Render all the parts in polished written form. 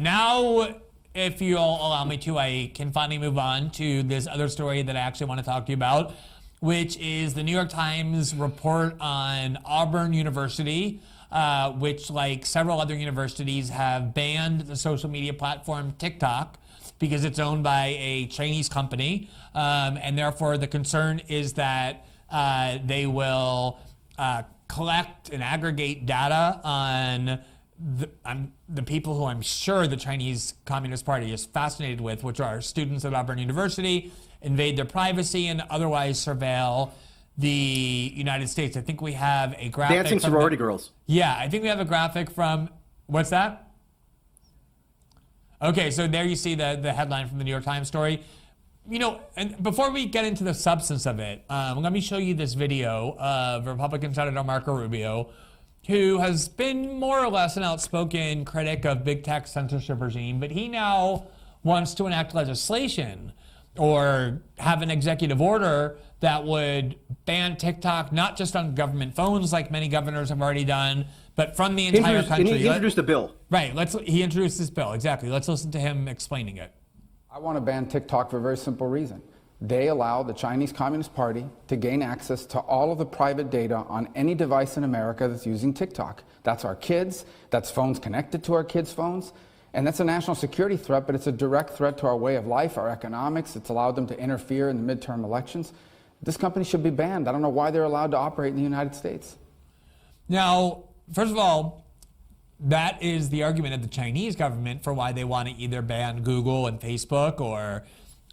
now, if you'll allow me to, I can finally move on to this other story that I actually want to talk to you about, which is the New York Times report on Auburn University, which, like several other universities, have banned the social media platform TikTok because it's owned by a Chinese company. And therefore, the concern is that they will collect and aggregate data on the people who I'm sure the Chinese Communist Party is fascinated with, which are students at Auburn University, invade their privacy, and otherwise surveil the United States. I think we have a graphic. Dancing sorority girls. Yeah, I think we have a graphic from, what's that? Okay, so there you see the headline from the New York Times story. You know, and before we get into the substance of it, let me show you this video of Republican Senator Marco Rubio, who has been more or less an outspoken critic of big tech censorship regime, but he now wants to enact legislation or have an executive order that would ban TikTok, not just on government phones like many governors have already done, but from the entire country. He introduced a bill. Right, he introduced this bill, exactly. Let's listen to him explaining it. I want to ban TikTok for a very simple reason. They allow the Chinese Communist Party to gain access to all of the private data on any device in America that's using TikTok. That's our kids, that's phones connected to our kids' phones, and that's a national security threat, but it's a direct threat to our way of life, our economics. It's allowed them to interfere in the midterm elections. This company should be banned. I don't know why they're allowed to operate in the United States. Now, first of all, that is the argument of the Chinese government for why they want to either ban Google and Facebook or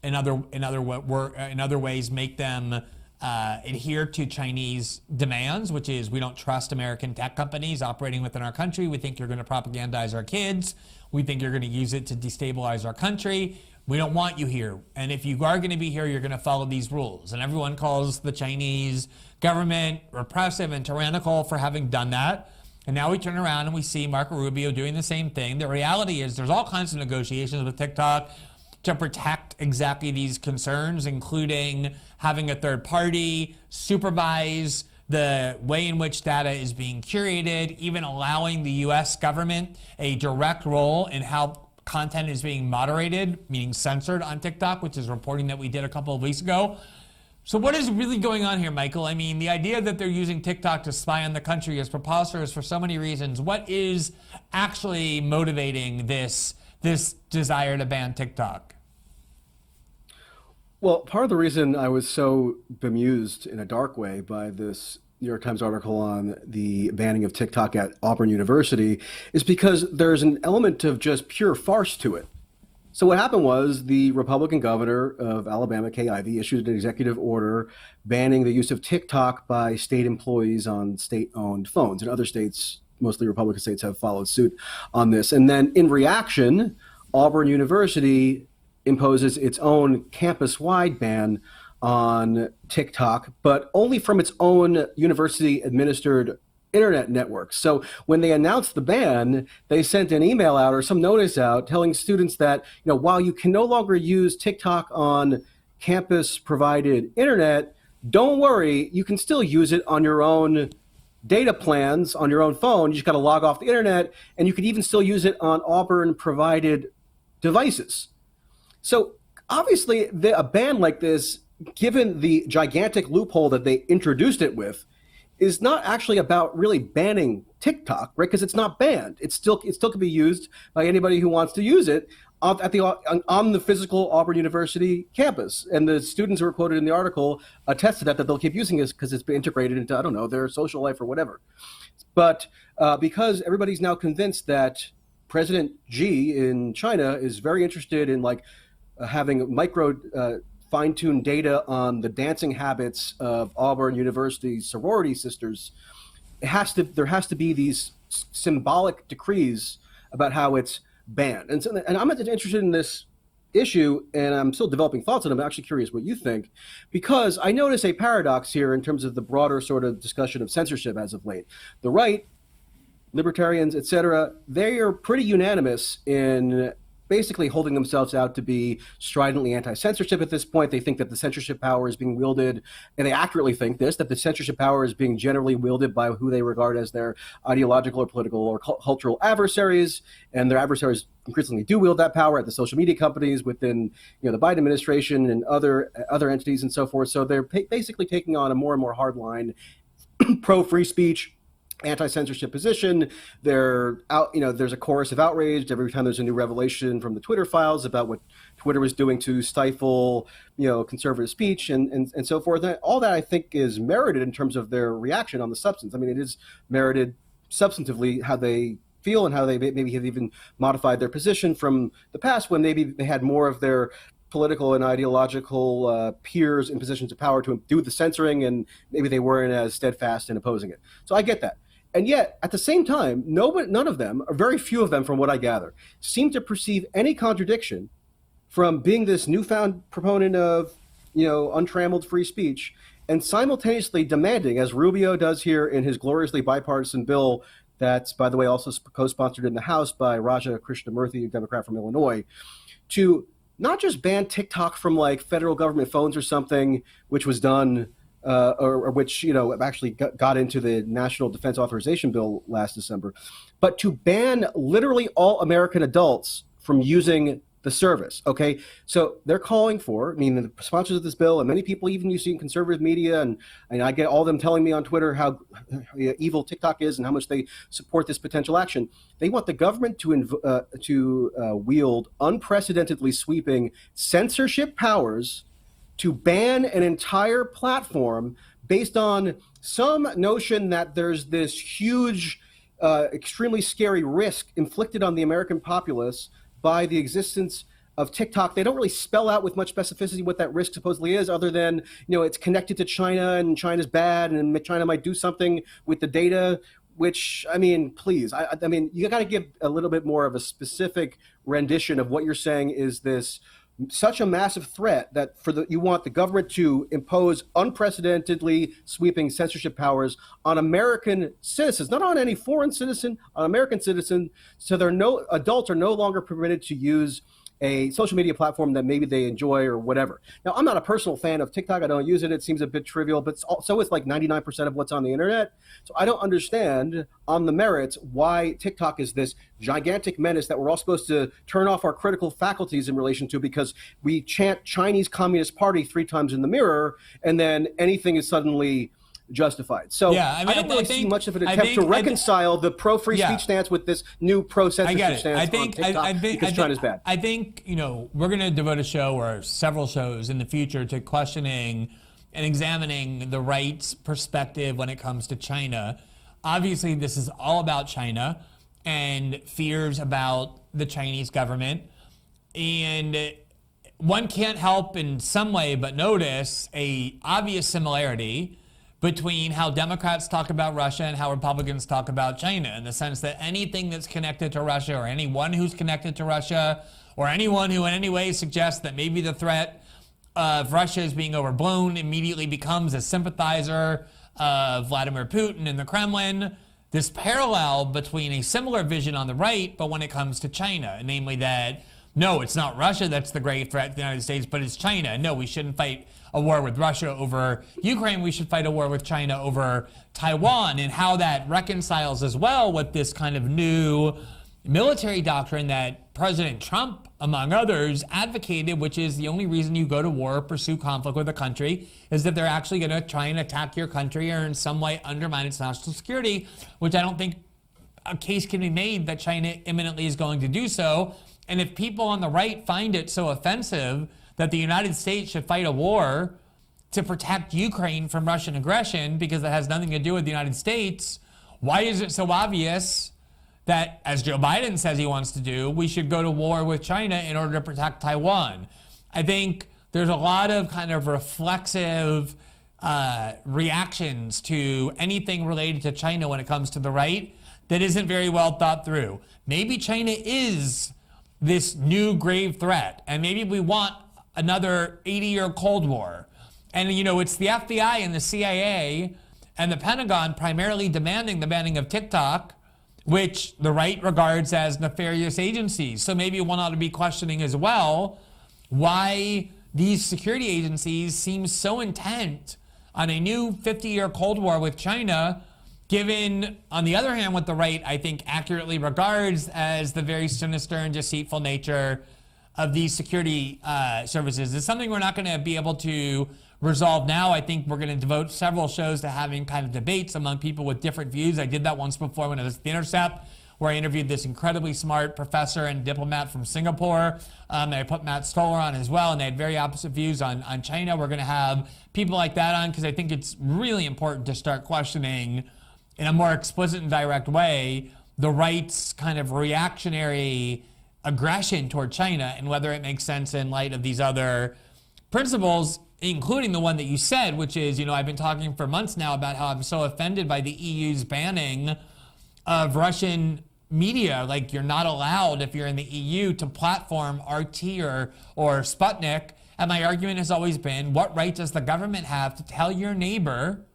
in other ways make them adhere to Chinese demands, which is we don't trust American tech companies operating within our country. We think you're going to propagandize our kids. We think you're going to use it to destabilize our country. We don't want you here. And if you are going to be here, you're going to follow these rules. And everyone calls the Chinese government repressive and tyrannical for having done that. And now we turn around and we see Marco Rubio doing the same thing. The reality is there's all kinds of negotiations with TikTok to protect exactly these concerns, including having a third party supervise the way in which data is being curated, even allowing the US government a direct role in how content is being moderated, meaning censored on TikTok, which is reporting that we did a couple of weeks ago. So what is really going on here, Michael? I mean, the idea that they're using TikTok to spy on the country is preposterous for so many reasons. What is actually motivating this desire to ban TikTok? Well, part of the reason I was so bemused in a dark way by this New York Times article on the banning of TikTok at Auburn University is because there's an element of just pure farce to it. So what happened was the Republican governor of Alabama, Kay Ivey, issued an executive order banning the use of TikTok by state employees on state-owned phones. And other states, mostly Republican states, have followed suit on this. And then in reaction, Auburn University imposes its own campus-wide ban on TikTok, but only from its own university-administered internet networks. So when they announced the ban, they sent an email out or some notice out telling students that, while you can no longer use TikTok on campus-provided internet, don't worry, you can still use it on your own data plans on your own phone. You just got to log off the internet, and you could even still use it on Auburn-provided devices. So obviously, a ban like this, given the gigantic loophole that they introduced it with, is not actually about really banning TikTok, right? Because it's not banned. It still can be used by anybody who wants to use it on the physical Auburn University campus. And the students who were quoted in the article attest to that they'll keep using this because it's been integrated into, I don't know, their social life or whatever. But because everybody's now convinced that President Xi in China is very interested in having micro fine-tuned data on the dancing habits of Auburn University's sorority sisters, there has to be these symbolic decrees about how it's banned. And I'm interested in this issue, and I'm still developing thoughts on it. I'm actually curious what you think, because I notice a paradox here in terms of the broader sort of discussion of censorship as of late. The right, libertarians, et cetera, they are pretty unanimous in basically holding themselves out to be stridently anti-censorship at this point. They think that the censorship power is being wielded, and they accurately think this, that the censorship power is being generally wielded by who they regard as their ideological or political or cultural adversaries, and their adversaries increasingly do wield that power at the social media companies within the Biden administration and other entities and so forth. So they're basically taking on a more and more hardline pro-free speech, anti-censorship position. They're out, there's a chorus of outrage every time there's a new revelation from the Twitter files about what Twitter was doing to stifle, conservative speech and so forth. And all that I think is merited in terms of their reaction on the substance. I mean, it is merited substantively how they feel and how they maybe have even modified their position from the past when maybe they had more of their political and ideological peers in positions of power to do the censoring, and maybe they weren't as steadfast in opposing it. So I get that. And yet, at the same time, none of them, or very few of them from what I gather, seem to perceive any contradiction from being this newfound proponent of, untrammeled free speech and simultaneously demanding, as Rubio does here in his gloriously bipartisan bill that's, by the way, also co-sponsored in the House by Raja Krishnamurthy, a Democrat from Illinois, to not just ban TikTok from like federal government phones or something, which was done or which, actually got into the National Defense Authorization Bill last December, but to ban literally all American adults from using the service. Okay. So they're calling for, the sponsors of this bill and many people, even you see in conservative media, and I get all of them telling me on Twitter how evil TikTok is and how much they support this potential action. They want the government to wield unprecedentedly sweeping censorship powers to ban an entire platform based on some notion that there's this huge, extremely scary risk inflicted on the American populace by the existence of TikTok. They don't really spell out with much specificity what that risk supposedly is, other than, it's connected to China and China's bad and China might do something with the data, which, please, you got to give a little bit more of a specific rendition of what you're saying is this such a massive threat that you want the government to impose unprecedentedly sweeping censorship powers on American citizens, not on any foreign citizen, on American citizens. So adults are no longer permitted to use a social media platform that maybe they enjoy or whatever. Now, I'm not a personal fan of TikTok. I don't use it. It seems a bit trivial, but so it's like 99% of what's on the internet. So I don't understand on the merits why TikTok is this gigantic menace that we're all supposed to turn off our critical faculties in relation to because we chant Chinese Communist Party 3 times in the mirror, and then anything is suddenly justified. So yeah, I don't really see much of an attempt to reconcile the pro-free speech stance with this new pro-censorship stance on TikTok because China's bad. I think, we're going to devote a show or several shows in the future to questioning and examining the right's perspective when it comes to China. Obviously, this is all about China and fears about the Chinese government. And one can't help in some way but notice a obvious similarity between how Democrats talk about Russia and how Republicans talk about China, in the sense that anything that's connected to Russia or anyone who's connected to Russia or anyone who in any way suggests that maybe the threat of Russia is being overblown immediately becomes a sympathizer of Vladimir Putin and the Kremlin. This parallel between a similar vision on the right, but when it comes to China, namely that, no, it's not Russia that's the great threat to the United States, but it's China. No, we shouldn't fight a war with Russia over Ukraine. We should fight a war with China over Taiwan, and how that reconciles as well with this kind of new military doctrine that President Trump, among others, advocated, which is the only reason you go to war or pursue conflict with a country is that they're actually going to try and attack your country or in some way undermine its national security, which I don't think a case can be made that China imminently is going to do so. And if people on the right find it so offensive that the United States should fight a war to protect Ukraine from Russian aggression because it has nothing to do with the United States, why is it so obvious that, as Joe Biden says he wants to do, we should go to war with China in order to protect Taiwan? I think there's a lot of kind of reflexive reactions to anything related to China when it comes to the right that isn't very well thought through. Maybe China is this new grave threat, and maybe we want another 80-year Cold War. And, it's the FBI and the CIA and the Pentagon primarily demanding the banning of TikTok which the right regards as nefarious agencies. So maybe one ought to be questioning as well why these security agencies seem so intent on a new 50-year Cold War with China, given, on the other hand, what the right, I think, accurately regards as the very sinister and deceitful nature of these security services. It's something we're not going to be able to resolve now. I think we're going to devote several shows to having kind of debates among people with different views. I did that once before when I was at The Intercept, where I interviewed this incredibly smart professor and diplomat from Singapore. And I put Matt Stoller on as well, and they had very opposite views on China. We're going to have people like that on because I think it's really important to start questioning in a more explicit and direct way the right's kind of reactionary aggression toward China and whether it makes sense in light of these other principles, including the one that you said, which is, I've been talking for months now about how I'm so offended by the EU's banning of Russian media. Like, you're not allowed, if you're in the EU, to platform RT or Sputnik. And my argument has always been, what right does the government have to tell your neighbor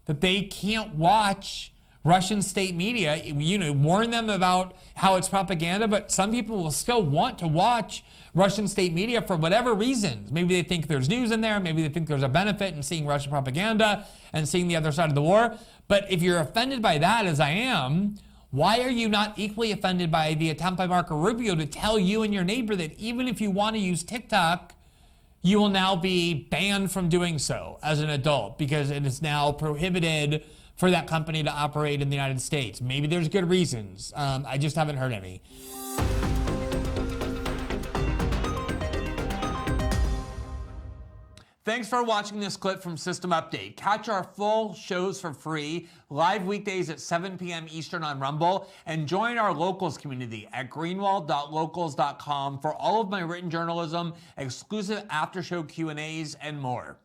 that they can't watch Russian state media? Warn them about how it's propaganda, but some people will still want to watch Russian state media for whatever reasons. Maybe they think there's news in there. Maybe they think there's a benefit in seeing Russian propaganda and seeing the other side of the war. But if you're offended by that, as I am, why are you not equally offended by the attempt by Marco Rubio to tell you and your neighbor that even if you want to use TikTok, you will now be banned from doing so as an adult because it is now prohibited for that company to operate in the United States? Maybe there's good reasons. I just haven't heard any. Thanks for watching this clip from System Update. Catch our full shows for free, live weekdays at 7 p.m. Eastern on Rumble, and join our locals community at greenwald.locals.com for all of my written journalism, exclusive after-show Q&As, and more.